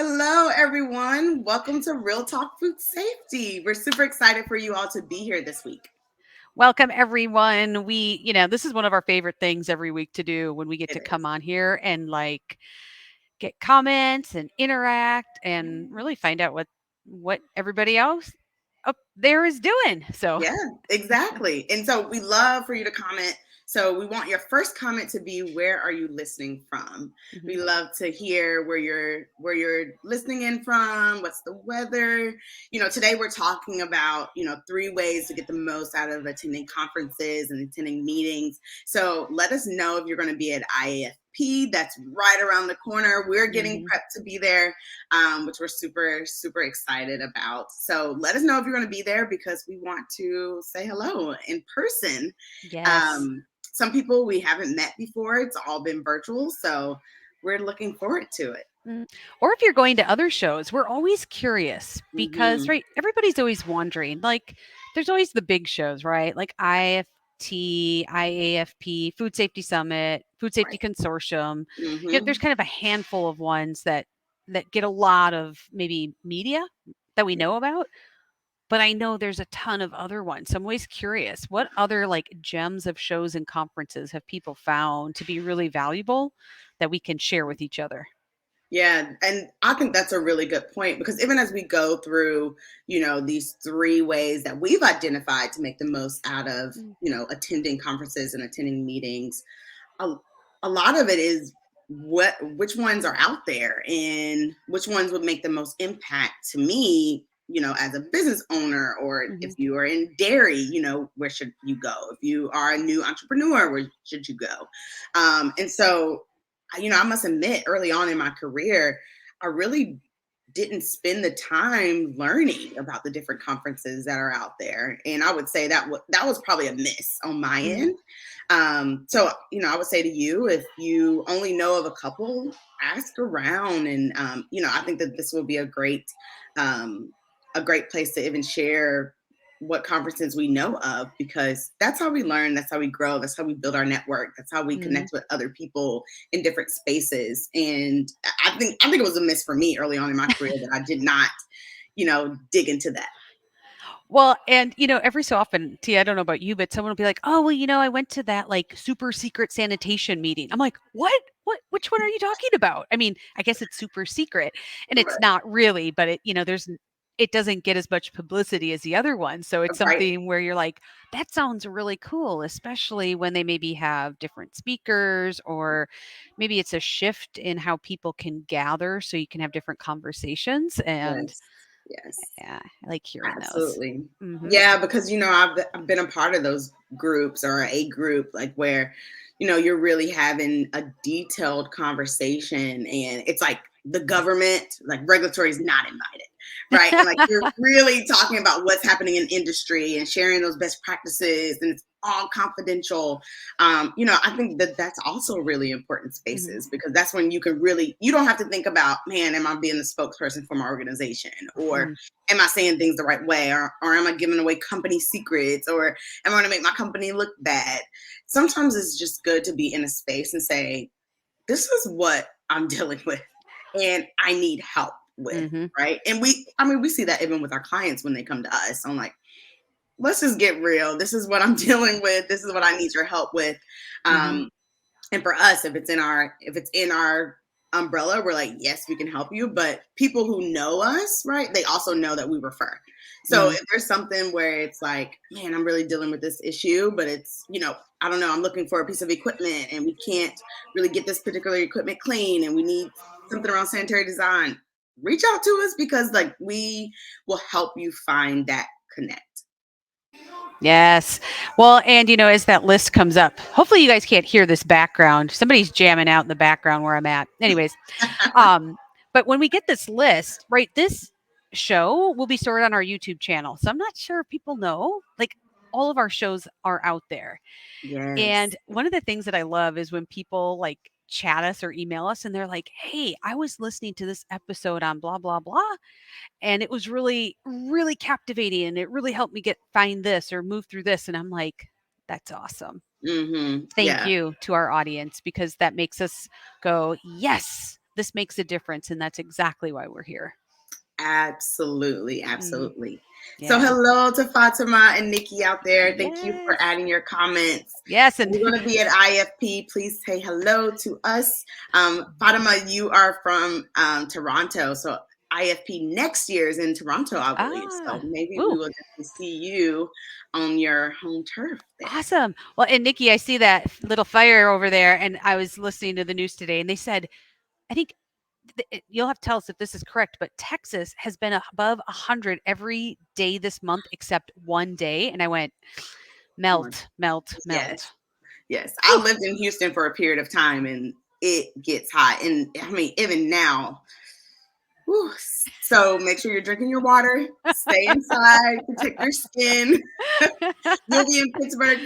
Hello, everyone. Welcome to Real Talk Food Safety. We're super excited for you all to be here this week. Welcome, everyone. This is one of our favorite things every week to do when we get It to come is. on here and get comments and interact and really find out what everybody else up there is doing. So, Yeah, exactly. And so we love for you to comment. So we want your first comment to be, where are you listening from? mhm. We love to hear where you're listening in from, what's the weather. Today we're talking about, 3 ways to get the most out of attending conferences and attending meetings. So let us know if you're going to be at IAFP. That's right around the corner. We're getting Mhm. prepped to be there, which we're super, super excited about. So let us know if you're going to be there because we want to say hello in person. Yes. Some people we haven't met before, it's all been virtual. So we're looking forward to it. Mm. Or if you're going to other shows, we're always curious because, Mm-hmm. right, everybody's always wondering. There's always the big shows, right? Like IFT, IAFP, Food Safety Summit, Food Safety Right. Consortium. There's Mm-hmm. kind of a handful of ones that get a lot of maybe media that we know about. But I know there's a ton of other ones. So I'm always curious, what other gems of shows and conferences have people found to be really valuable that we can share with each other? Yeah, and I think that's a really good point because even as we go through, these 3 ways that we've identified to make the most out of, attending conferences and attending meetings, a, a lot of it is which ones are out there and which ones would make the most impact to me, as a business owner, or Mhm. if you are in dairy, where should you go? If you are a new entrepreneur, where should you go? And so, I must admit, early on in my career, I really didn't spend the time learning about the different conferences that are out there, and I would say that was probably a miss on my Mhm. end. So I would say to you, if you only know of a couple, ask around, and I think that this will be um, a great place to even share what conferences we know of, because that's how we learn, that's how we grow, that's how we build our network, that's how we Mhm. connect with other people in different spaces. And I think it was a miss for me early on in my career that I did not, dig into that. Well, and every so often, T, I don't know about you, but someone will be like, "Oh, well, I went to that super secret sanitation meeting." I'm like, "What? What? Which one are you talking about?" I mean, I guess it's super secret, and it's Right. not really, but it doesn't get as much publicity as the other one. So it's Right. something where you're like, "That sounds really cool," especially when they maybe have different speakers, or maybe it's a shift in how people can gather, so you can have different conversations. And Yes. Yes. yeah, I like hearing those. Absolutely. Mhm. Yeah, because I've been a part of those groups, or a group, like where you're really having a detailed conversation, and it's like the government, like regulatory, is not invited, right? And like you're really talking about what's happening in industry and sharing those best practices, and it's all confidential. I think that that's also really important Mhm, spaces, because that's when you don't have to think about, man, am I being the spokesperson for my organization, or mhm. am I saying things the right way, or am I giving away company secrets, or am I going to make my company look bad? Sometimes it's just good to be in a space and say, this is what I'm dealing with and I need help with. Mhm, Right. And we see that even with our clients when they come to us. I'm like, let's just get real. This is what I'm dealing with. This is what I need your help with. mhm, Um, and for us, if it's in our umbrella, we're like, yes, we can help you. But people who know us, right, they also know that we refer. So mhm. if there's something where it's like, man, I'm really dealing with this issue, but it's, I don't know, I'm looking for a piece of equipment and we can't really get this particular equipment clean, and we need something around sanitary design, reach out to us, because like we will help you find that connect. Yes. Well, and as that list comes up, hopefully you guys can't hear this background. Somebody's jamming out in the background where I'm at. Anyways, um, but when we get this list, right, this show will be stored on our YouTube channel. So I'm not sure if people know, all of our shows are out there. Yes. And one of the things that I love is when people chat us or email us and they're like, "Hey, I was listening to this episode on blah blah blah, and it was really really captivating, and it really helped me get find this or move through this." And I'm like, "That's awesome. Mm-hmm. Thank Yeah. you to our audience, because that makes us go, yes, this makes a difference. And that's exactly why we're here. Absolutely. Mhm. Absolutely. So Yeah. hello to Fatima and Nikki out there. Thank you for Yes. adding your comments. Yes. And We're going to be at IFP. Please say hello to us. Fatima, you are from Toronto. So IFP next year is in Toronto, I believe. So maybe we woo. will get to see you on your home turf there. Awesome. Well, and Nikki, I see that little fire over there. And I was listening to the news today, and they said, I think you'll have to tell us if this is correct, but Texas has been above 100 every day this month except one day. And I went, melt, melt, Yes. melt. Yes. Whew. I lived in Houston for a period of time and it gets hot. And I mean, even now, whew, so make sure you're drinking your water, stay inside, protect your skin. You'll be in Pittsburgh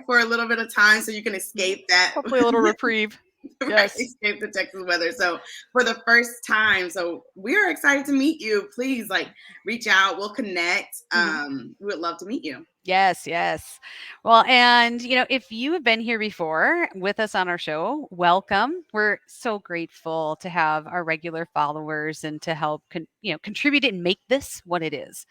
for a little bit of time so you can escape that. Hopefully a little reprieve. Right, Yes. escape the Texas weather. So for the first time, so we are excited to meet you. Please like reach out, we'll connect. Mhm. We would love to meet you. Yes, yes. Well, and if you have been here before with us on our show, welcome. We're so grateful to have our regular followers and to help contribute and make this what it is.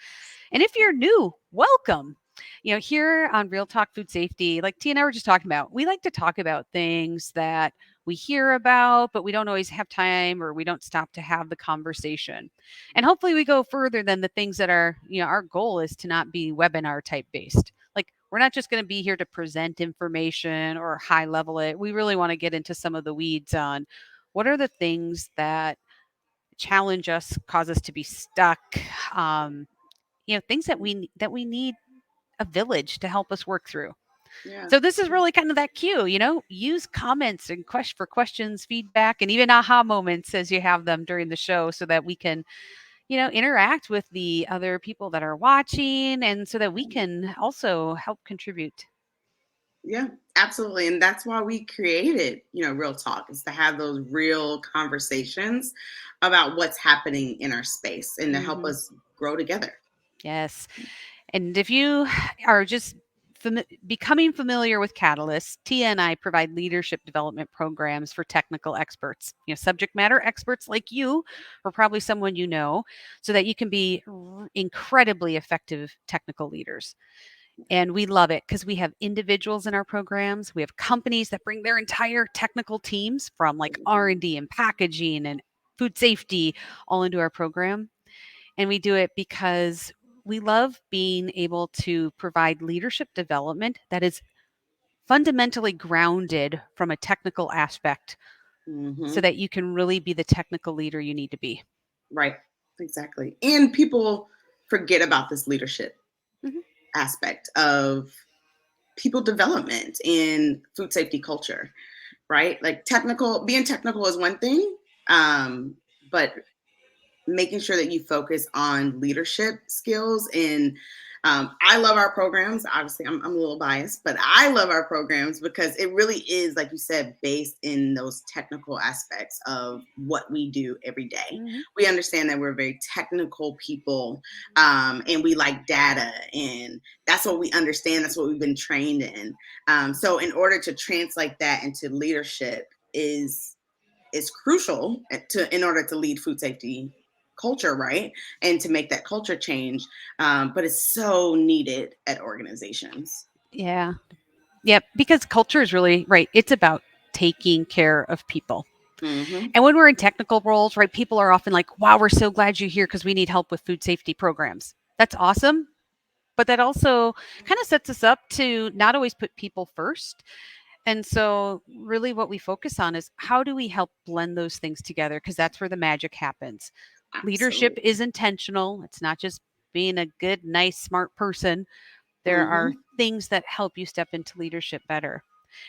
And if you're new, welcome. Here on Real Talk Food Safety, like T and I were just talking about, we like to talk about things that we hear about, but we don't always have time or we don't stop to have the conversation. And hopefully we go further than the things that are, our goal is to not be webinar type based. Like we're not just going to be here to present information or high level it. We really want to get into some of the weeds on what are the things that challenge us, cause us to be stuck, things that we need a village to help us work through. Yeah. So this is really kind of that cue, use comments and for questions, feedback, and even aha moments as you have them during the show so that we can, interact with the other people that are watching and so that we can also help contribute. Yeah, absolutely. And that's why we created, Real Talk, is to have those real conversations about what's happening in our space and to help Mhm. us grow together. Yes. And if you are just becoming familiar with Catalyst, Tia and I provide leadership development programs for technical experts, subject matter experts like you, or probably someone so that you can be incredibly effective technical leaders. And we love it because we have individuals in our programs. We have companies that bring their entire technical teams from like R&D and packaging and food safety all into our program. And we do it because we love being able to provide leadership development that is fundamentally grounded from a technical aspect so Mm-hmm. that you can really be the technical leader you need to be. Right. Exactly. And people forget about this leadership Mhm. aspect of people development in food safety culture, right? Like being technical is one thing, but making sure that you focus on leadership skills. And I love our programs. Obviously, I'm a little biased, but I love our programs because it really is, like you said, based in those technical aspects of what we do every day. Mhm. We understand that we're very technical people, and we like data, and that's what we understand. That's what we've been trained in. So, in order to translate that into leadership, is crucial in order to lead food safety culture, right? And to make that culture change. But it's so needed at organizations. Yeah. Yep. Because culture is really right. It's about taking care of people. Mm-hmm. And when we're in technical roles, right, people are often like, wow, we're so glad you're here because we need help with food safety programs. That's awesome. But that also kind of sets us up to not always put people first. And so, really, what we focus on is how do we help blend those things together? Because that's where the magic happens. Leadership Absolutely. is intentional, it's not just being a good, nice, smart person. There are Mm-hmm. things that help you step into leadership better.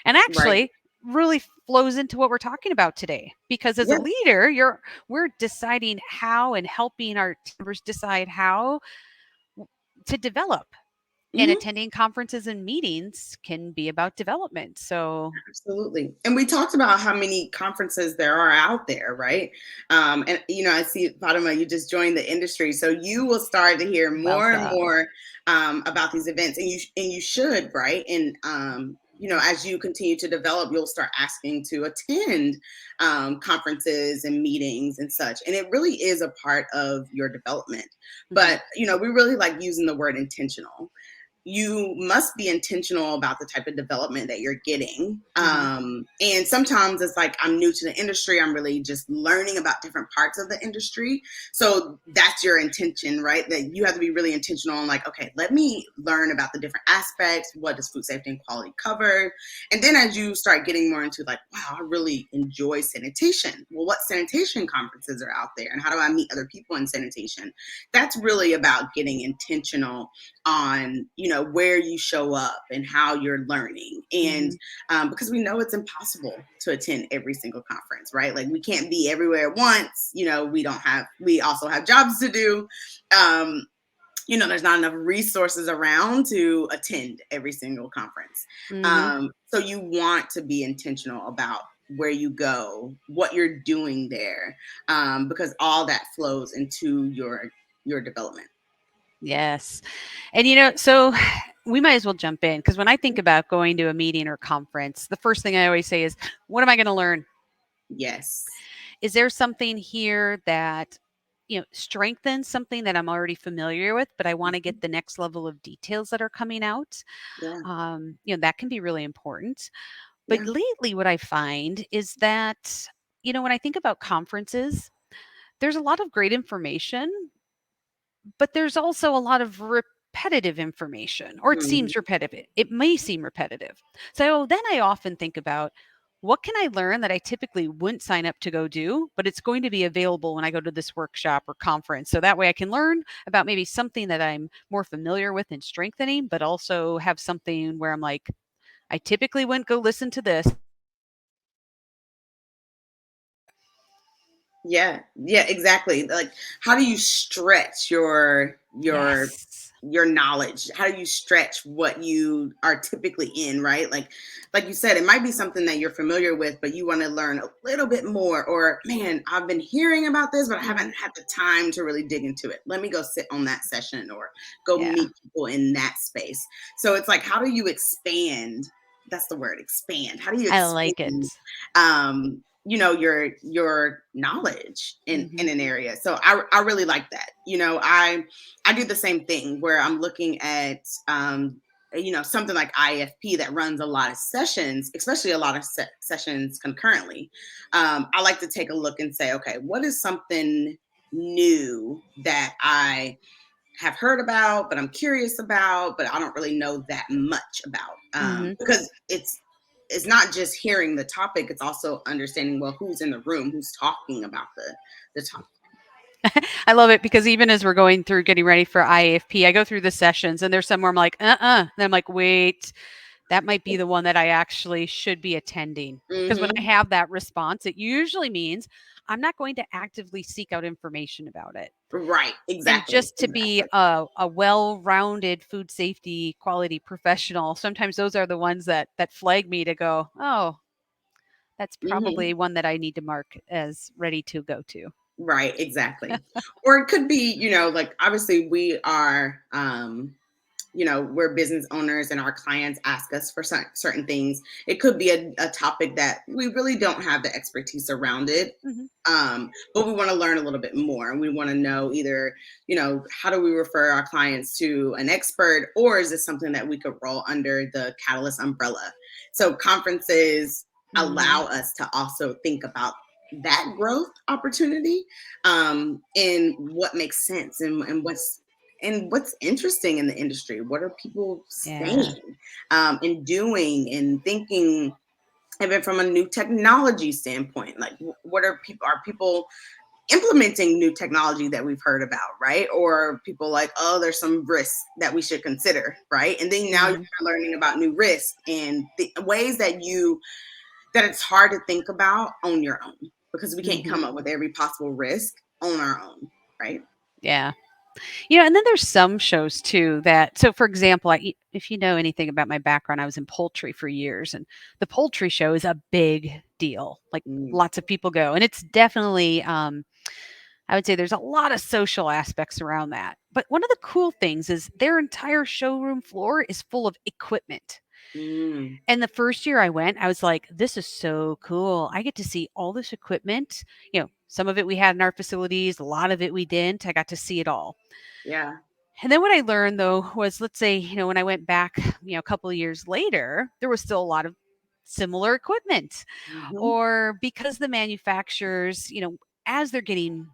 And Right. actually, really flows into what we're talking about today because as a Yes. leader we're deciding how and helping our team members decide how to develop, and Mm-hmm. attending conferences and meetings can be about development. So Absolutely. And we talked about how many conferences there are out there, right? And I see Fatima, you just joined the industry, so you will start to hear more and welcome. more about these events, and you should, right? And as you continue to develop, you'll start asking to attend conferences and meetings and such. And it really is a part of your development. Mhm. But, we really like using the word intentional. You must be intentional about the type of development that you're getting. Mhm. And sometimes it's like, I'm new to the industry. I'm really just learning about different parts of the industry. So that's your intention, right? That you have to be really intentional on like, okay, let me learn about the different aspects. What does food safety and quality cover? And then as you start getting more into like, wow, I really enjoy sanitation. Well, what sanitation conferences are out there? And how do I meet other people in sanitation? That's really about getting intentional on where you show up and how you're learning. And Mhm. because we know it's impossible to attend every single conference, right? Like we can't be everywhere at once. We also have jobs to do. There's not enough resources around to attend every single conference. Mhm. So you want to be intentional about where you go, what you're doing there, because all that flows into your development. Yes. And so we might as well jump in because when I think about going to a meeting or conference, the first thing I always say is, what am I going to learn? Yes. Is there something here that strengthens something that I'm already familiar with, but I want to Mhm. get the next level of details that are coming out? Yeah. That can be really important. But Yeah. lately, what I find is that, when I think about conferences, there's a lot of great information, but there's also a lot of repetitive information, or it Mhm. seems repetitive. It may seem repetitive. So then I often think about, what can I learn that I typically wouldn't sign up to go do, but it's going to be available when I go to this workshop or conference. So that way I can learn about maybe something that I'm more familiar with and strengthening, but also have something where I'm like, I typically wouldn't go listen to this. Yeah, yeah, exactly. Like, how do you stretch your Yes. your knowledge? How do you stretch what you are typically in, right? Like you said, it might be something that you're familiar with, but you want to learn a little bit more. Or, man, I've been hearing about this, but I Mhm. haven't had the time to really dig into it. Let me go sit on that session or go Yeah, meet people in that space. So it's like, how do you expand? That's the word, expand. How do you I like it. expand your knowledge in Mhm. an area. So I really like that. I do the same thing where I'm looking at something like IFP that runs a lot of sessions, especially a lot of sessions concurrently. I like to take a look and say, okay, what is something new that I have heard about, but I'm curious about, but I don't really know that much about. Mhm. Because it's not just hearing the topic; it's also understanding, well, who's in the room, who's talking about the topic. I love it because even as we're going through getting ready for IAFP, I go through the sessions and there's some where I'm like, and I'm like, wait, that might be the one that I actually should be attending. Because when I Hmm. have that response, it usually means I'm not going to actively seek out information about it. Right. And Exactly. just to be Exactly. a well-rounded food safety quality professional, sometimes those are the ones that flag me to go, oh, that's Hmm. probably one that I need to mark as ready to go to. Right. Exactly. Or it could be, like obviously we are we're business owners and our clients ask us for certain things. It could be a topic that we really don't have the expertise around it. Mhm. But we want to learn a little bit more. We want to know either, how do we refer our clients to an expert, or is this something that we could roll under the Catalyst umbrella? So conferences Mhm. allow us to also think about that growth opportunity, and what makes sense, and what's interesting in the industry. What are people Yeah. saying, and doing and thinking, even from a new technology standpoint? Like, what are people implementing new technology that we've heard about, right? Or people like, oh, there's some risks that we should consider, right? And then now you're Mhm. learning about new risks and the ways that it's hard to think about on your own, because we can't come Mhm. up with every possible risk on our own, right? Yeah. And then there's some shows too that, so for example, if you know anything about my background, I was in poultry for years, and the poultry show is a big deal. Like Mm. lots of people go, and it's definitely, I would say there's a lot of social aspects around that. But one of the cool things is their entire showroom floor is full of equipment. Mm, And the first year I went, I was like, this is so cool. I get to see all this equipment. Some of it we had in our facilities, a lot of it we didn't. I got to see it all. yeah. And then what I learned though was, let's say, when I went back, a couple of years later, there was still a lot of similar equipment. Hmm. Or because the manufacturers, as they're getting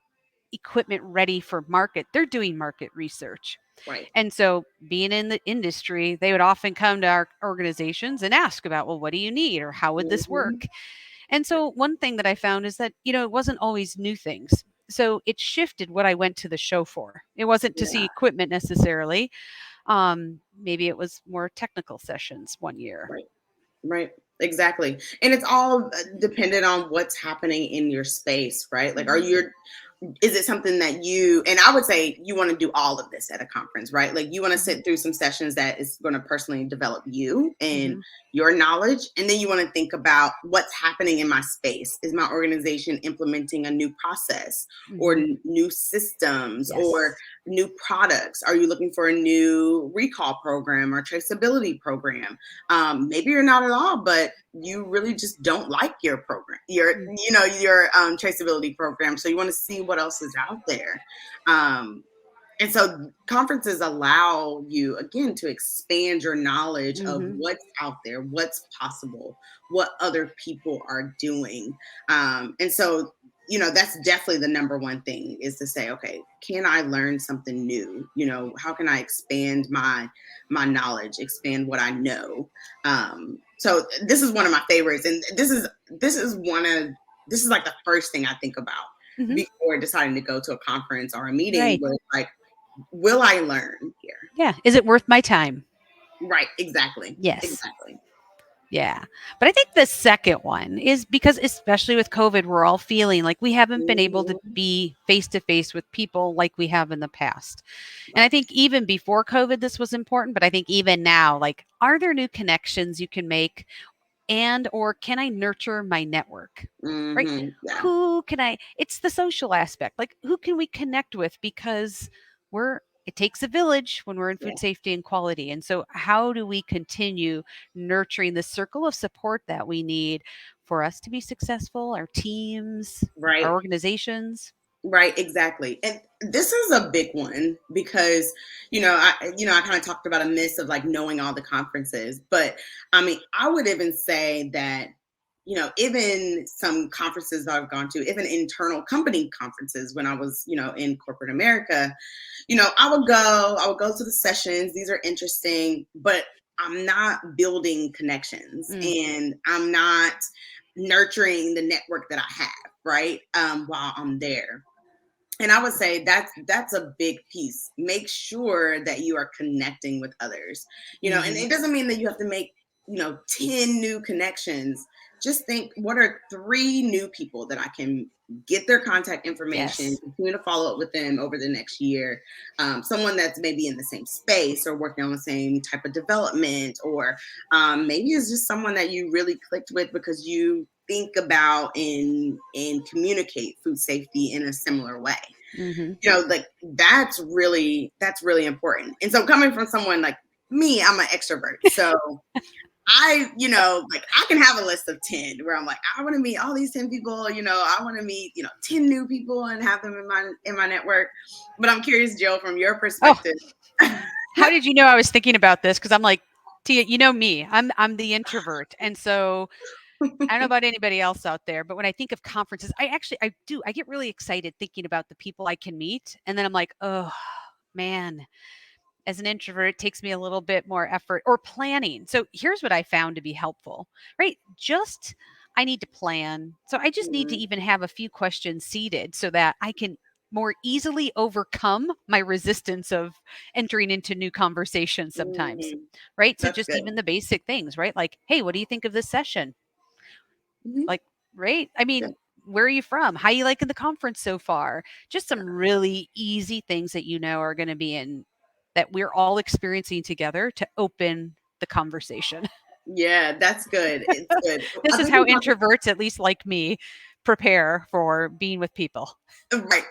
equipment ready for market, they're doing market research. Right. And so, being in the industry, they would often come to our organizations and ask about, well, what do you need? Or how would this Hmm. work? And so, one thing that I found is that, it wasn't always new things. So, it shifted what I went to the show for. It wasn't to see Yeah. equipment necessarily. Maybe it was more technical sessions one year. Right. Right. Exactly. And it's all dependent on what's happening in your space, right? Like, Mhm. is it something that and I would say you want to do all of this at a conference, right? Like, you want to Mhm. sit through some sessions that is going to personally develop you and Mhm. your knowledge. And then you want to think about what's happening in my space. Is my organization implementing a new process or Mhm. new systems or Yes. new products? Are you looking for a new recall program or traceability program? Maybe you're not at all, but you really just don't like your program, Mm. your traceability program. So you want to see what else is out there. And so conferences allow you again to expand your knowledge of Mhm. what's out there, what's possible, what other people are doing. And so, that's definitely the number one thing is to say, okay, can I learn something new? How can I expand my knowledge, expand what I know? So this is one of my favorites, and this is like the first thing I think about Mhm. before deciding to go to a conference or a meeting. Right. Where it's like, will I learn here? Yeah. Is it worth my time? Right, exactly. Yes. Exactly. Yeah. But I think the second one is because, especially with COVID, we're all feeling like we haven't been able to Mhm. be face to face with people like we have in the past. And I Right. think even before COVID, this was important. But I think even now, like, are there new connections you can make? And, or can I nurture my network? Right? Yeah. Who can I? It's the social aspect. Like, who can we connect with? Because it takes a village when we're in Yeah. food safety and quality. And so, how do we continue nurturing the circle of support that we need for us to be successful, our teams, our Right. organizations? Right, exactly. And this is a big one because, I kind of talked about a miss of like knowing all the conferences, but I mean, I would even say that, even some conferences that I've gone to, even internal company conferences when I was, in corporate America, I would go to the sessions. These are interesting, but I'm not building connections Mm, and I'm not nurturing the network that I have, right? While I'm there. And I would say that's a big piece. Make sure that you are connecting with others. And mhm. it doesn't mean that you have to make, 10 new connections. Just think, what are three new people that I can get their contact information, Yes. continue to follow up with them over the next year? Someone that's maybe in the same space or working on the same type of development, or maybe it's just someone that you really clicked with because you think about and communicate food safety in a similar way. Mhm. Like that's really important. And so coming from someone like me, I'm an extrovert. So like I can have a list of 10 where I'm like, I want to meet all these 10 people, I want to meet, 10 new people and have them in my network. But I'm curious, Jill, from your Oh, perspective. how did you know I was thinking about this? Because I'm like, Tia, you know me. I'm the introvert, and so I don't know about anybody else out there, but when I think of conferences, I get really excited thinking about the people I can meet. And then I'm like, oh man, as an introvert, it takes me a little bit more effort or planning. So here's what I found to be helpful, right? I need to plan. So I just need to Mhm. even have a few questions seeded so that I can more easily overcome my resistance of entering into new conversations sometimes, Mhm. right? So That's just good. even the basic things, right? Like, hey, what do you think of this session? Mhm. Like, right? I Yeah. mean, where are you from? How you liking the conference so far? Just some really easy things that are going to be in that we're all experiencing together to open the conversation. Yeah, that's good. It's good. This I is think how about introverts, at least like me, prepare for being with people.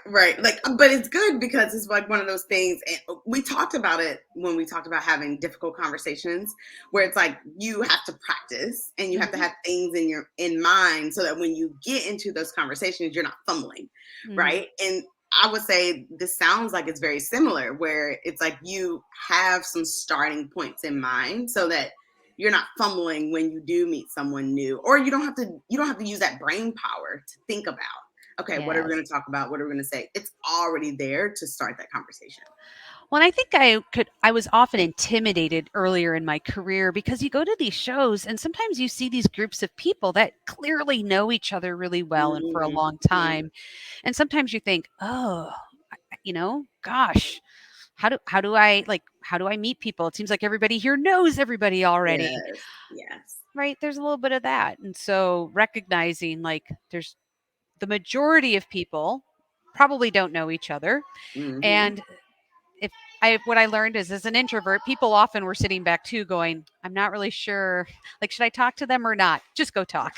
Right. Like, but it's good because it's like one of those things. And we talked about it when we talked about having difficult conversations, where it's like you have to practice and you have to Mhm. have things in mind so that when you get into those conversations, you're not fumbling, Mhm. right? And I would say this sounds like it's very similar, where it's like you have some starting points in mind so that you're not fumbling when you do meet someone new, or you don't have to use that brain power to think about, okay, what are we going Yes. to talk about? What are we going to say? It's already there to start that conversation. Well, I think I was often intimidated earlier in my career because you go to these shows and sometimes you see these groups of people that clearly know each other really well and for a long Mhm. time. And sometimes you think, "Oh, gosh, how do I meet people? It seems like everybody here knows everybody already." Yes. Yes. Right? There's a little bit of that. And so recognizing like there's the majority of people probably don't know each other. Hmm. And if I what I learned is as an introvert, people often were sitting back too going, I'm not really sure. Like, should I talk to them or not? Just go talk.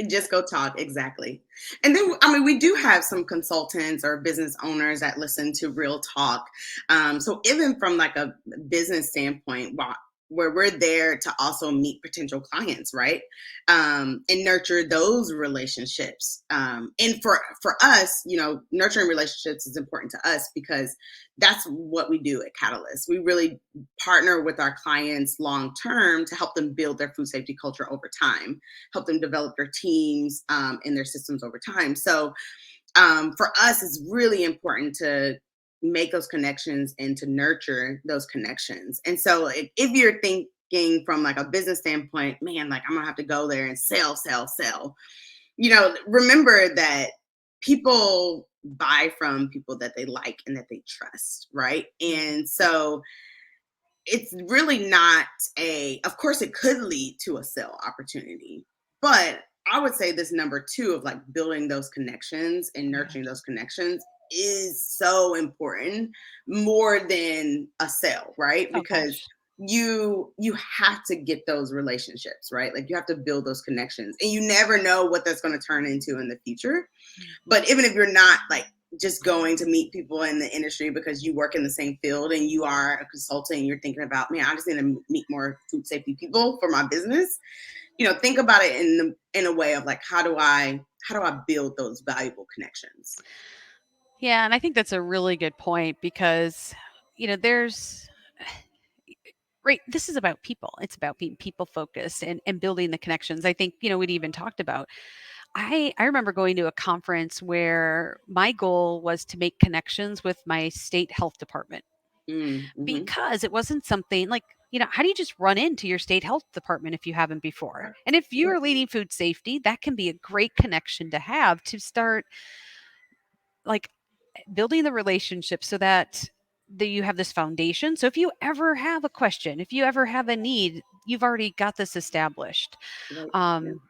Just go talk. Exactly. And then, I mean, we do have some consultants or business owners that listen to Real Talk. So even from like a business standpoint, where we're there to also meet potential clients, right? And nurture those relationships. And for us, nurturing relationships is important to us because that's what we do at Catalyst. We really partner with our clients long term to help them build their food safety culture over time, help them develop their teams and their systems over time. So for us, it's really important to make those connections and to nurture those connections. And so if you're thinking from like a business standpoint, man, like I'm gonna have to go there and sell, remember that people buy from people that they like and that they trust, right? Mhm. And so it's really not of course it could lead to a sale opportunity, but I would say this number two of like building those connections and Yeah. nurturing those connections is so important, more than a sale, right? Oh Because gosh. you have to get those relationships, right? Like you have to build those connections and you never know what that's going to turn into in the future. But even if you're not like just going to meet people in the industry because you work in the same field and you are a consultant and you're thinking about, man, I just need to meet more food safety people for my business. Think about it in a way of like, how do I build those valuable connections? Yeah, and I think that's a really good point because there's right, this is about people. It's about being people focused and building the connections. I think, we'd even talked about I remember going to a conference where my goal was to make connections with my state health department Mm-hmm. because it wasn't something like, how do you just run into your state health department if you haven't before? Right. And if Right. you're leading food safety, that can be a great connection to have to start like building the relationship so that you have this foundation. So if you ever have a question, if you ever have a need, you've already got this established. Right. Yeah. Um,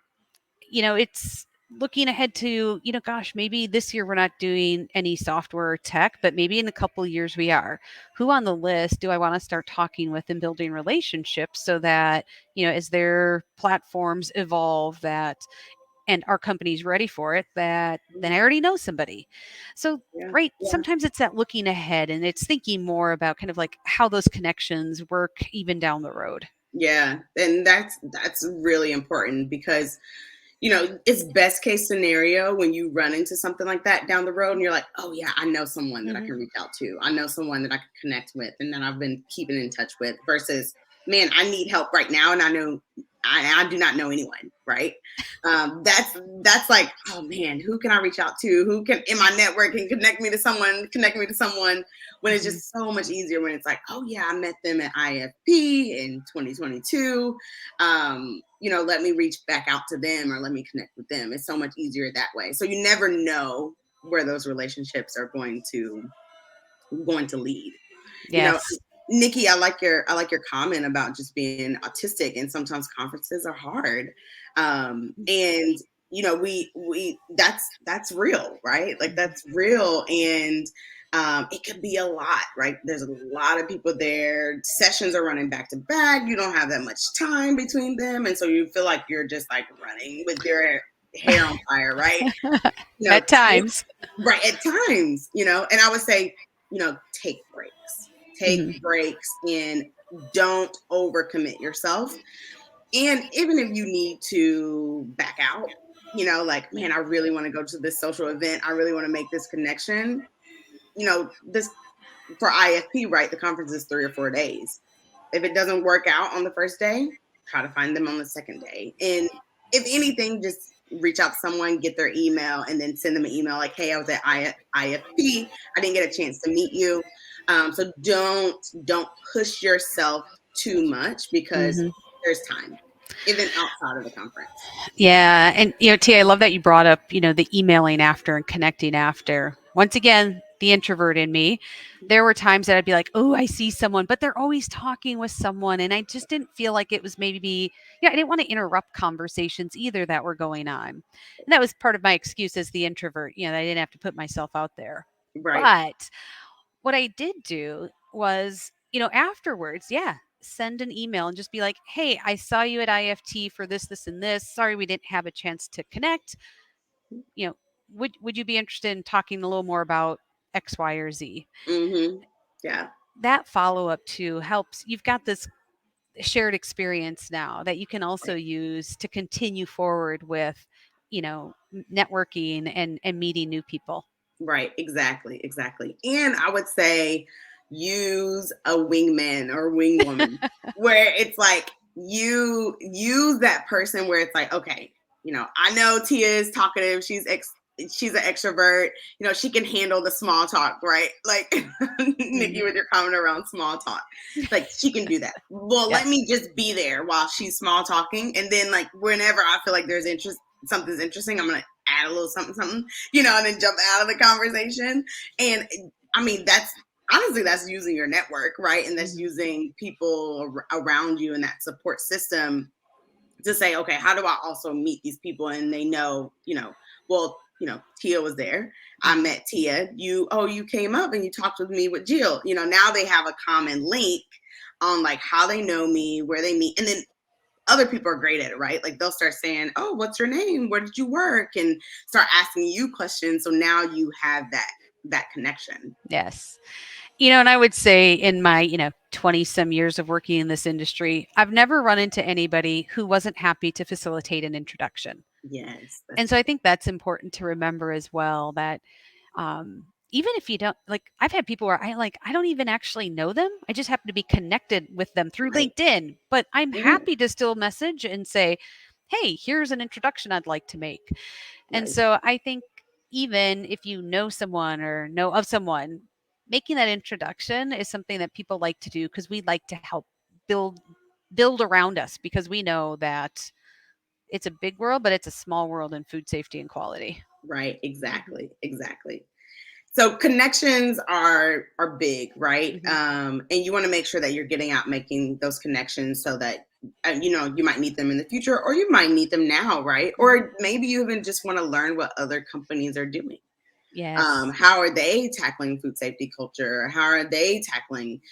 it's looking ahead to, gosh, maybe this year we're not doing any software or tech, but maybe in a couple of years we are. Who on the list do I want to start talking with and building relationships so that, as their platforms evolve that and our company's ready for it, that then I already know somebody. So Yeah. right, Yeah. sometimes it's that looking ahead and it's thinking more about kind of like how those connections work even down the road. Yeah. And that's really important because it's best case scenario when you run into something like that down the road and you're like, oh yeah, I know someone that I Hmm. can reach out to. I know someone that I can connect with and that I've been keeping in touch with versus, man, I need help right now. And I know I do not know anyone, right? That's like, oh man, who can I reach out to? Who can in my network can connect me to someone when it's Hmm. just so much easier when it's like, oh yeah, I met them at IFP in 2022. Let me reach back out to them or let me connect with them. It's so much easier that way. So you never know where those relationships are going to lead. You know, Yes. Nikki, I like your comment about just being autistic and sometimes conferences are hard. And we that's real, right? Like Mhm. that's real. And it could be a lot, right? There's a lot of people there. Sessions are running back to back. You don't have that much time between them. And so you feel like you're just like running with your hair on fire, right? At times. Right, at times, and I would say, take breaks. Take Mhm. breaks and don't overcommit yourself. And even if you need to back out, like, man, I really want to go to this social event. I really want to make this connection. This for IFP, right? The conference is 3 or 4 days. If it doesn't work out on the first day, try to find them on the second day. And if anything, just reach out to someone, get their email, and then send them an email like, "Hey, I was at IFP. I didn't get a chance to meet you." So don't push yourself too much because Mhm. there's time, even outside of the conference. Yeah. And, Tia, I love that you brought up, the emailing after and connecting after. Once again, the introvert in me, there were times that I'd be like, oh, I see someone, but they're always talking with someone. And I just didn't feel like it was maybe, I didn't want to interrupt conversations either that were going on. And that was part of my excuse as the introvert, that I didn't have to put myself out there. Right. But what I did do was, afterwards, send an email and just be like, hey, I saw you at IFT for this, this, and this. Sorry we didn't have a chance to connect. You know, would you be interested in talking a little more about X, Y, or Z? Yeah. That follow up too helps. You've got this shared experience now that you can also use to continue forward with, networking and meeting new people. Right, exactly. And I would say use a wingman or wingwoman where it's like you use that person where it's like, okay, I know Tia is talkative, she's an extrovert, she can handle the small talk, right? Like Nikki with your comment around small talk. Like she can do that. Well, Yes. let me just be there while she's small talking. And then like whenever I feel like there's something's interesting, I'm gonna add a little something, and then jump out of the conversation. And I mean, that's using your network, right? And that's using people around you and that support system to say, okay, how do I also meet these people? And they know, well, Tia was there. I met Tia. You came up and you talked with me with Jill. Now they have a common link on like how they know me, where they meet, and then other people are great at it, right? Like they'll start saying, "Oh, what's your name? Where did you work?" and start asking you questions. So now you have that connection. Yes. And I would say in my, 20 some years of working in this industry, I've never run into anybody who wasn't happy to facilitate an introduction. Yes. And so I think that's important to remember as well that even if you don't like, I've had people where I don't even actually know them. I just happen to be connected with them through Right. LinkedIn, but I'm Mhm. happy to still message and say, hey, here's an introduction I'd like to make. And Right. so I think even if you know someone or know of someone, making that introduction is something that people like to do because we like to help build around us because we know that it's a big world, but it's a small world in food safety and quality. Right. Exactly. So connections are big, right? And you want to make sure that you're getting out making those connections so that you might need them in the future or you might need them now, right? Or maybe you even just want to learn what other companies are doing. Yes. How are they tackling food safety culture? How are they tackling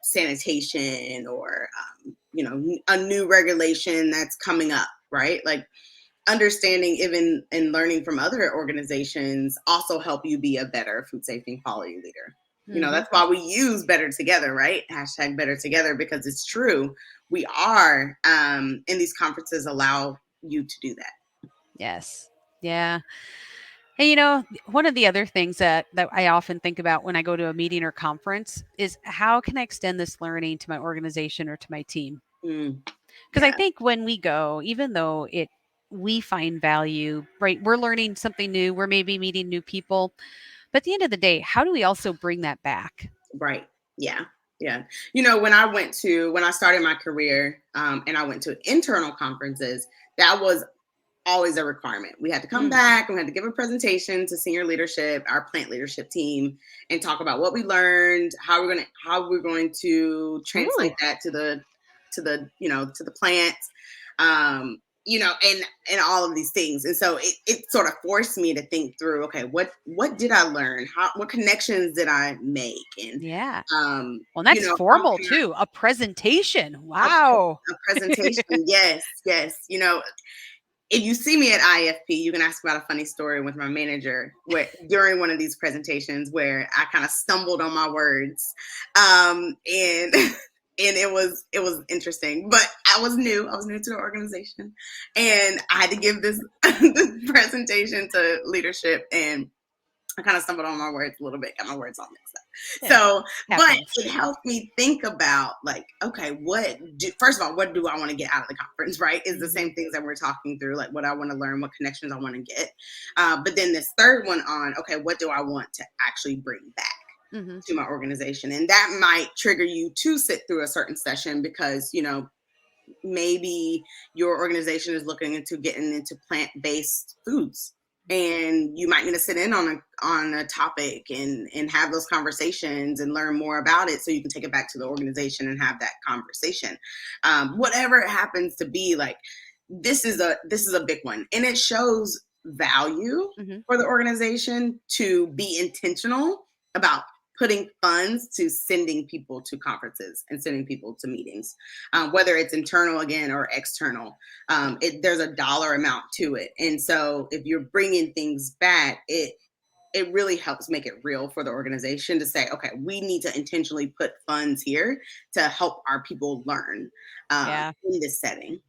sanitation or a new regulation that's coming up, right? Like understanding even and learning from other organizations also help you be a better food safety and quality leader. That's why we use Better Together, right? Hashtag Better Together, because it's true. We are, and these conferences allow you to do that. Yes. Yeah. And one of the other things that I often think about when I go to a meeting or conference is how can I extend this learning to my organization or to my team? Mm, Because I yeah, think when we go, even though we find value, right? We're learning something new, we're maybe meeting new people. But at the end of the day, how do we also bring that back? right. Yeah. Yeah. When I started my career and I went to internal conferences, that was always a requirement. We had to come back and we had to give a presentation to senior leadership, our plant leadership team, and talk about what we learned, how we're going to translate Ooh. that to the plants, and all of these things. And so it sort of forced me to think through, okay, what did I learn? What connections did I make? And Yeah. um, Well, that's how formal can I too. A presentation. a, Wow. a presentation? Yes, yes. if you see me at IFP, you can ask about a funny story with my manager where during one of these presentations where I kind of stumbled on my words, and and it was interesting. But I was new to the organization, and I had to give this presentation to leadership, and I kind of stumbled on my words a little bit, got my words all mixed up. Yeah, So, but happens. it helped me think about like, okay, first of all, what do I want to get out of the conference, right? Is the same things that we're talking through, like what I want to learn, what connections I want to get. But then this third one on, okay, what do I want to actually bring back Mm-hmm. to my organization? And that might trigger you to sit through a certain session because, maybe your organization is looking into getting into plant-based foods, and you might need to sit in on a topic and have those conversations and learn more about it so you can take it back to the organization and have that conversation. Whatever it happens to be, like this is a big one, and it shows value for the organization to be intentional about putting funds to sending people to conferences and sending people to meetings, whether it's internal again or external. There's a dollar amount to it, and so if you're bringing things back, it really helps make it real for the organization to say, okay, we need to intentionally put funds here to help our people learn in this setting.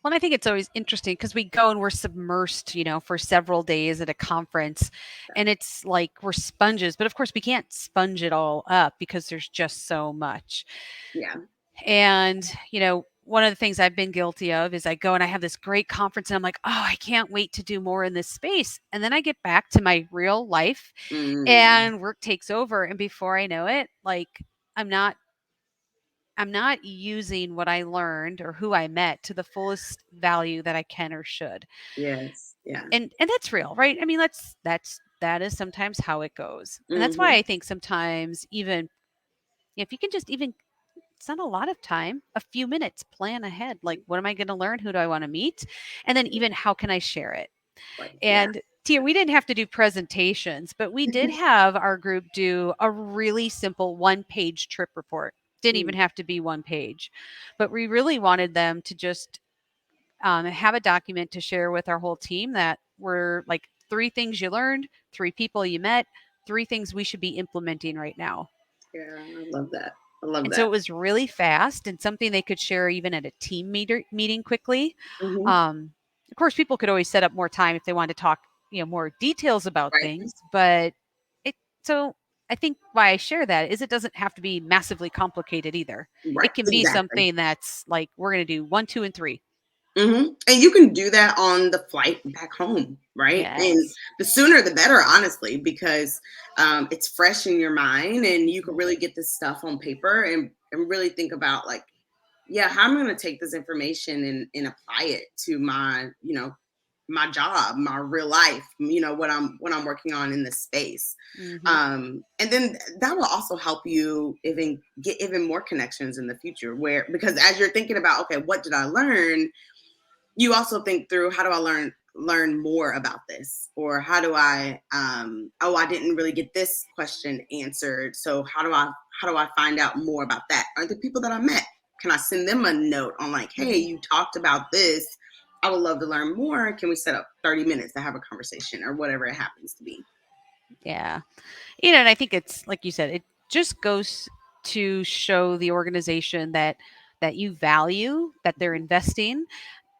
Well, and I think it's always interesting because we go and we're submersed, for several days at a conference, and it's like we're sponges. But of course, we can't sponge it all up because there's just so much. Yeah. And, one of the things I've been guilty of is I go and I have this great conference and I'm like, oh, I can't wait to do more in this space. And then I get back to my real life and work takes over. And before I know it, like I'm not using what I learned or who I met to the fullest value that I can or should. Yes. Yeah. And that's real, right? I mean, that is sometimes how it goes. And that's why I think sometimes even if you can just even, it's not a lot of time, a few minutes, plan ahead. Like, what am I going to learn? Who do I want to meet? And then even how can I share it? Right. And Tia, we didn't have to do presentations, but we did have our group do a really simple 1-page trip report. Didn't even have to be 1 page, but we really wanted them to just have a document to share with our whole team that were like 3 things you learned, 3 people you met, 3 things we should be implementing right now. Yeah, I love that. And so it was really fast and something they could share even at a team meeting quickly. Of course, people could always set up more time if they wanted to talk, more details about things. But so I think why I share that is it doesn't have to be massively complicated either. Right. It can be something that's like, we're going to do 1, 2, and 3. And you can do that on the flight back home, right? Yes. And the sooner the better, honestly, because it's fresh in your mind and you can really get this stuff on paper and really think about like, yeah, how am I going to take this information and apply it to my, my job, my real life, what I'm working on in this space. And then that will also help you even get even more connections in the future because as you're thinking about, okay, what did I learn? You also think through, how do I learn more about this? Or how do I, I didn't really get this question answered. So how do I find out more about that? Are the people that I met, can I send them a note on like, hey, you talked about this. I would love to learn more. Can we set up 30 minutes to have a conversation or whatever it happens to be? Yeah. And I think it's like you said, it just goes to show the organization that you value, that they're investing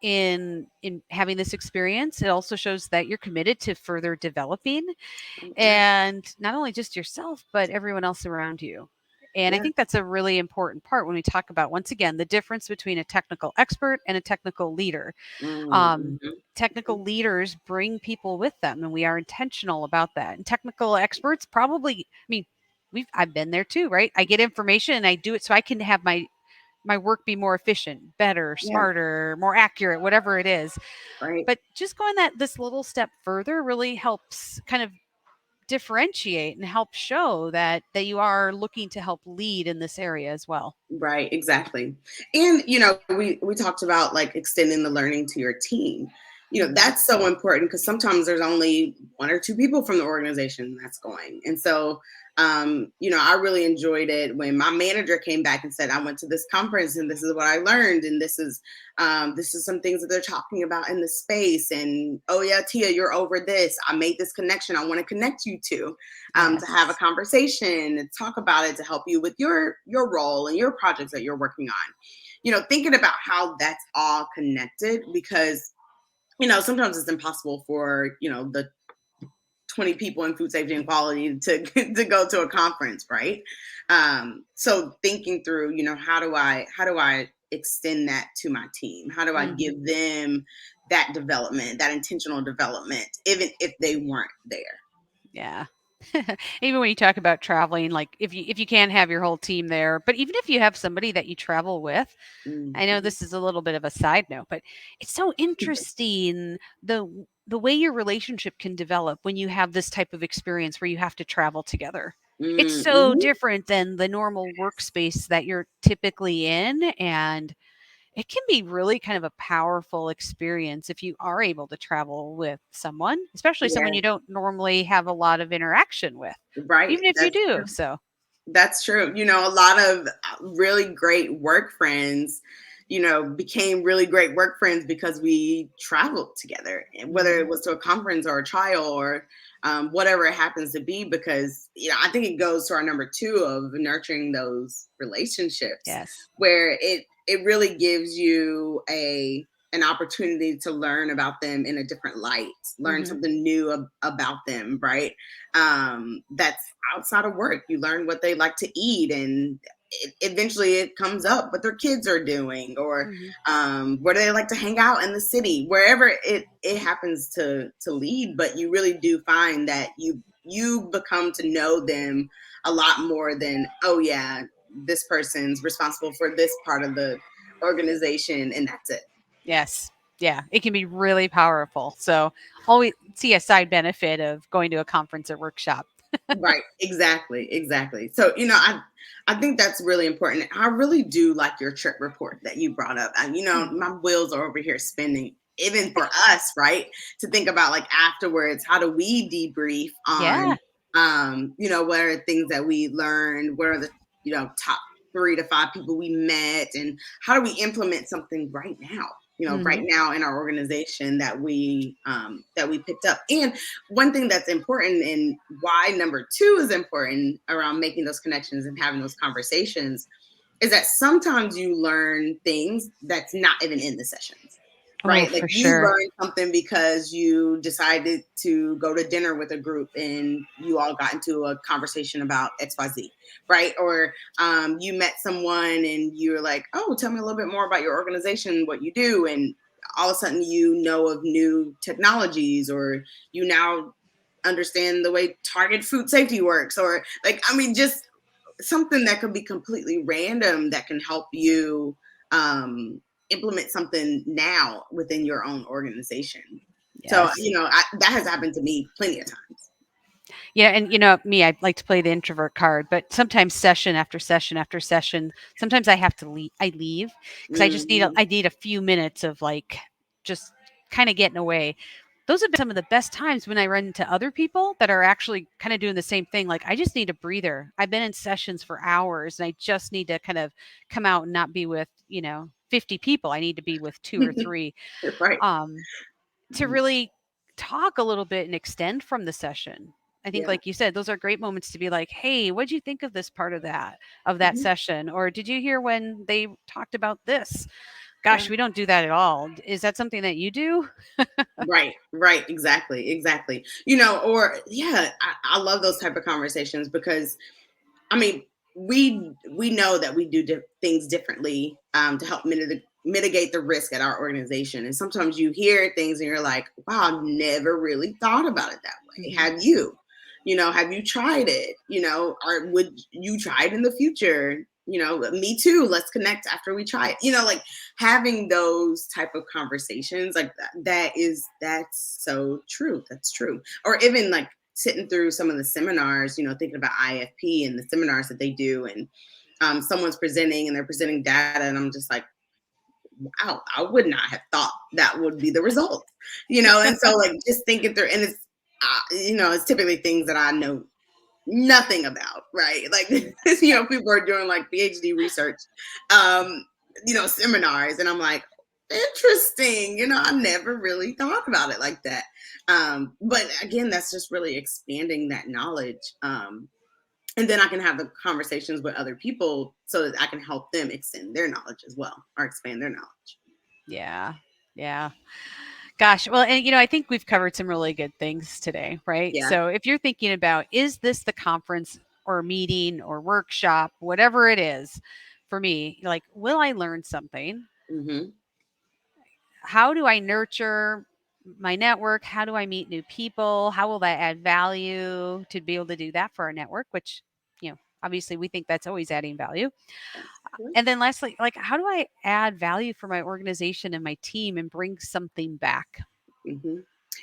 in having this experience. It also shows that you're committed to further developing and not only just yourself, but everyone else around you. And I think that's a really important part when we talk about, once again, the difference between a technical expert and a technical leader. Technical leaders bring people with them, and we are intentional about that. And technical experts probably, I've been there too, right? I get information and I do it so I can have my work be more efficient, better, smarter, more accurate, whatever it is. Right. But just going this little step further really helps kind of differentiate and help show that you are looking to help lead in this area as well. Right, exactly. And we talked about like extending the learning to your team. that's so important because sometimes there's only one or two people from the organization that's going. And so, I really enjoyed it when my manager came back and said, I went to this conference and this is what I learned. And this is some things that they're talking about in the space. And, oh yeah, Tia, you're over this. I made this connection. I want to connect you to have a conversation and talk about it to help you with your role and your projects that you're working on. Thinking about how that's all connected because sometimes it's impossible for, the 20 people in food safety and quality to to go to a conference, right? So thinking through, how do I extend that to my team? How do I give them that development, that intentional development, even if they weren't there? Yeah. Even when you talk about traveling, like if you can't have your whole team there, but even if you have somebody that you travel with, I know this is a little bit of a side note, but it's so interesting the way your relationship can develop when you have this type of experience where you have to travel together. It's so Mm-hmm. different than the normal workspace that you're typically in, and it can be really kind of a powerful experience if you are able to travel with someone, especially someone Yeah, you don't normally have a lot of interaction with, right. even if you That's do. true. So, That's true. A lot of really great work friends, became really great work friends because we traveled together, and whether mhm, it was to a conference or a trial or whatever it happens to be. Because I think it goes to our number two of nurturing those relationships, yes. where it really gives you an opportunity to learn about them in a different light, learn Hmm. something new about them, right? That's outside of work. You learn what they like to eat, and eventually it comes up what their kids are doing, or Hmm. where they like to hang out in the city, wherever it happens to lead. But you really do find that you become to know them a lot more than, oh yeah, this person's responsible for this part of the organization, and that's it. Yes. Yeah. It can be really powerful. So, always see a side benefit of going to a conference or workshop. Right, exactly. So, I think that's really important. I really do like your trip report that you brought up. And Hmm. my wheels are over here spinning, even for us, right? To think about, like, afterwards, how do we debrief Yeah. on what are the things that we learned? What are the, top 3 to 5 people we met, and how do we implement something right now? Right Hmm. now in our organization that we picked up. And one thing that's important, and why number two is important around making those connections and having those conversations, is that sometimes you learn things that's not even in the sessions, Oh, right? Like, for you sure. learned something because you decided to go to dinner with a group and you all got into a conversation about XYZ, right? Or you met someone and you're like, oh, tell me a little bit more about your organization, what you do. And all of a sudden you know of new technologies, or you now understand the way Target food safety works, or, like, I mean, just something that could be completely random that can help you um, implement something now within your own organization. So, Yes. that has happened to me plenty of times. Yeah, and me, I like to play the introvert card, but sometimes session after session after session, sometimes I have to leave. I leave because Hmm. I need a few minutes of like just kind of getting away. Those have been some of the best times when I run into other people that are actually kind of doing the same thing. Like, I just need a breather. I've been in sessions for hours and I just need to kind of come out and not be with, 50 people. I need to be with two or three. Right. Um, to really talk a little bit and extend from the session. I think, Yeah. like you said, those are great moments to be like, "Hey, what'd you think of this part of that Mhm. session?" Or did you hear when they talked about this? Yeah. Gosh, we don't do that at all. Is that something that you do? Right, exactly. Or yeah, I love those type of conversations because, I mean, we know that we do things differently to help mitigate the risk at our organization. And sometimes you hear things and you're like, wow, I've never really thought about it that way. Hmm. Have you? Have you tried it? Or would you try it in the future? Me too. Let's connect after we try it. Like, having those type of conversations, like that's so true. That's true. Or even, like, sitting through some of the seminars, thinking about IFP and the seminars that they do, and someone's presenting and they're presenting data, and I'm just like, wow, I would not have thought that would be the result, and so like just thinking through, and it's, it's typically things that I know nothing about, right? Like, people are doing like PhD research, seminars, and I'm like, interesting, I never really thought about it like that. But again, that's just really expanding that knowledge. And then I can have the conversations with other people so that I can help them extend their knowledge as well, or expand their knowledge. Yeah. Yeah. Gosh, well, and I think we've covered some really good things today, right? Yeah. So if you're thinking about, is this the conference or meeting or workshop, whatever it is, for me, like, will I learn something? Mm-hmm. How do I nurture my network? How do I meet new people? How will that add value to be able to do that for our network? Which, obviously we think that's always adding value. And then lastly, like, how do I add value for my organization and my team and bring something back? Mm-hmm.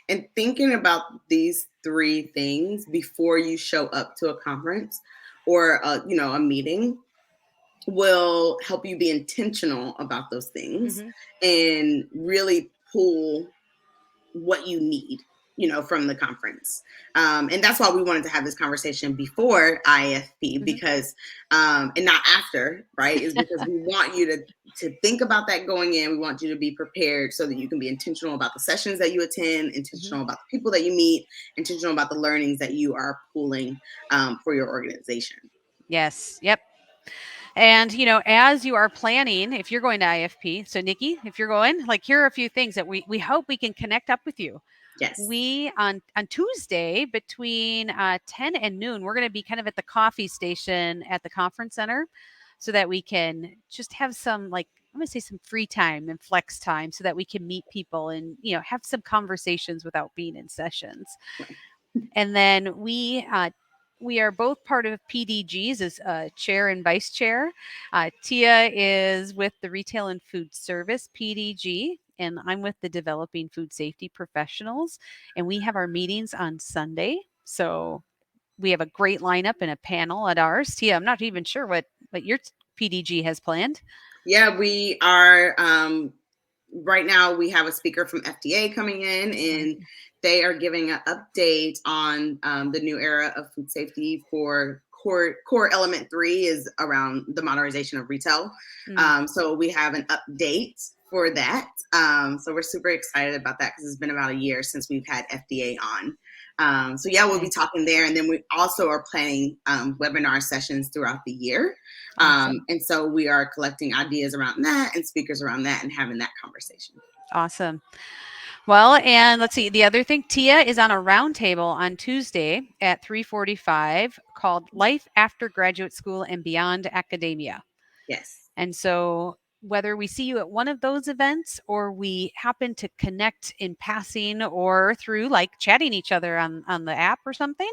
And thinking about these three things before you show up to a conference or a meeting will help you be intentional about those things Mm-hmm. and really pull what you need, from the conference. And that's why we wanted to have this conversation before IFP, because, and not after, right? Is because we want you to think about that going in. We want you to be prepared so that you can be intentional about the sessions that you attend, intentional about the people that you meet, intentional about the learnings that you are pooling for your organization. Yes. Yep. And, as you are planning, if you're going to IFP, so Nikki, if you're going, like, here are a few things that we hope we can connect up with you. Yes. We on Tuesday between 10 and noon, we're going to be kind of at the coffee station at the conference center so that we can just have some, like, I'm going to say some free time and flex time so that we can meet people and, have some conversations without being in sessions. And then we are both part of PDGs as chair and vice chair. Tia is with the Retail and Food Service PDG, and I'm with the Developing Food Safety Professionals. And we have our meetings on Sunday. So we have a great lineup and a panel at ours. Tia, I'm not even sure what your PDG has planned. Yeah, we are. Right now, we have a speaker from FDA coming in, and they are giving an update on the new era of food safety for core element 3 is around the modernization of retail. So we have an update for that. So we're super excited about that because it's been about a year since we've had FDA on. So yeah, we'll be talking there. And then we also are planning webinar sessions throughout the year. Awesome. And so we are collecting ideas around that and speakers around that and having that conversation. Awesome. Well, and let's see, the other thing, Tia is on a roundtable on Tuesday at 3:45 called Life After Graduate School and Beyond Academia. Yes. And so whether we see you at one of those events or we happen to connect in passing or through like chatting each other on the app or something,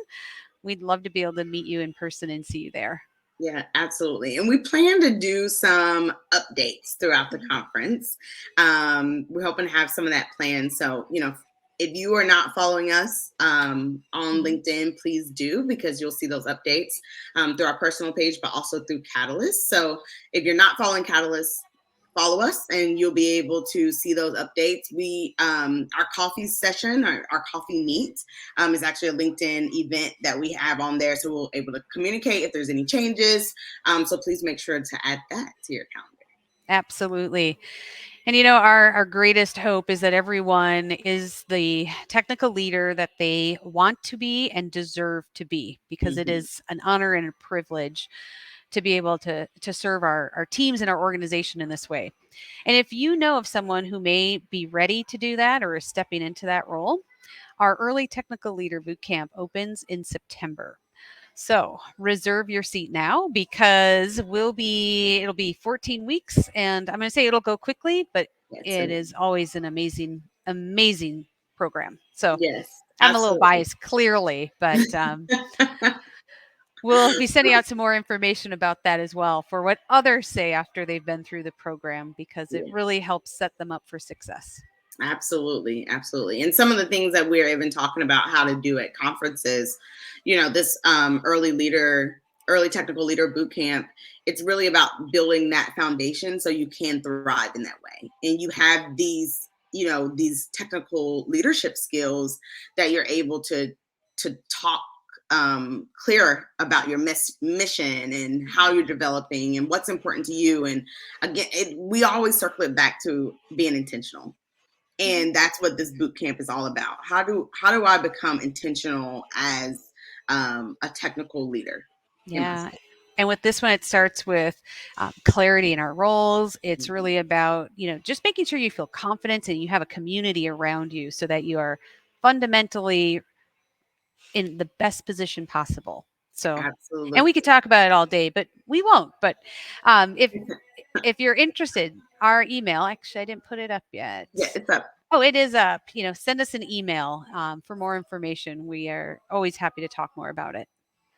we'd love to be able to meet you in person and see you there. Yeah, absolutely. And we plan to do some updates throughout the conference. We're hoping to have some of that planned. So, if you are not following us on LinkedIn, please do, because you'll see those updates through our personal page, but also through Catalyst. So if you're not following Catalyst, follow us and you'll be able to see those updates. We our coffee session, our coffee meet is actually a LinkedIn event that we have on there, so we'll able to communicate if there's any changes. So please make sure to add that to your calendar. Absolutely. And our greatest hope is that everyone is the technical leader that they want to be and deserve to be, because it is an honor and a privilege to be able to serve our teams and our organization in this way. And if you know of someone who may be ready to do that or is stepping into that role, our early technical leader boot camp opens in September. So reserve your seat now, because it'll be 14 weeks, and I'm going to say it'll go quickly, but it is always an amazing, amazing program. So yes, I'm a little biased, clearly, but we'll be sending out some more information about that as well for what others say after they've been through the program, because it really helps set them up for success. Absolutely. Absolutely. And some of the things that we're even talking about how to do at conferences, this early leader early technical leader boot camp, it's really about building that foundation so you can thrive in that way. And you have these, these technical leadership skills that you're able to talk clear about your mission and how you're developing and what's important to you. And again, we always circle it back to being intentional. And that's what this boot camp is all about. How do I become intentional as a technical leader? Yeah. And with this one, it starts with clarity in our roles. It's really about, just making sure you feel confident and you have a community around you so that you are fundamentally in the best position possible. So, Absolutely. and we could talk about it all day, but we won't. But if you're interested, our email, actually, I didn't put it up yet. Yeah, it's up. Oh, it is up. Send us an email for more information. We are always happy to talk more about it.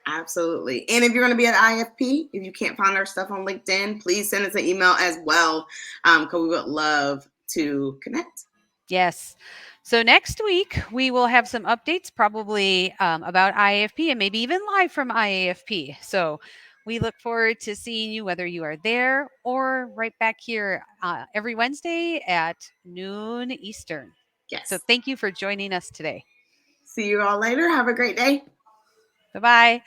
Absolutely. And if you're going to be at IFP, if you can't find our stuff on LinkedIn, please send us an email as well, because we would love to connect. Yes. So next week, we will have some updates probably about IAFP and maybe even live from IAFP. So we look forward to seeing you, whether you are there or right back here every Wednesday at noon Eastern. Yes. So thank you for joining us today. See you all later. Have a great day. Bye-bye.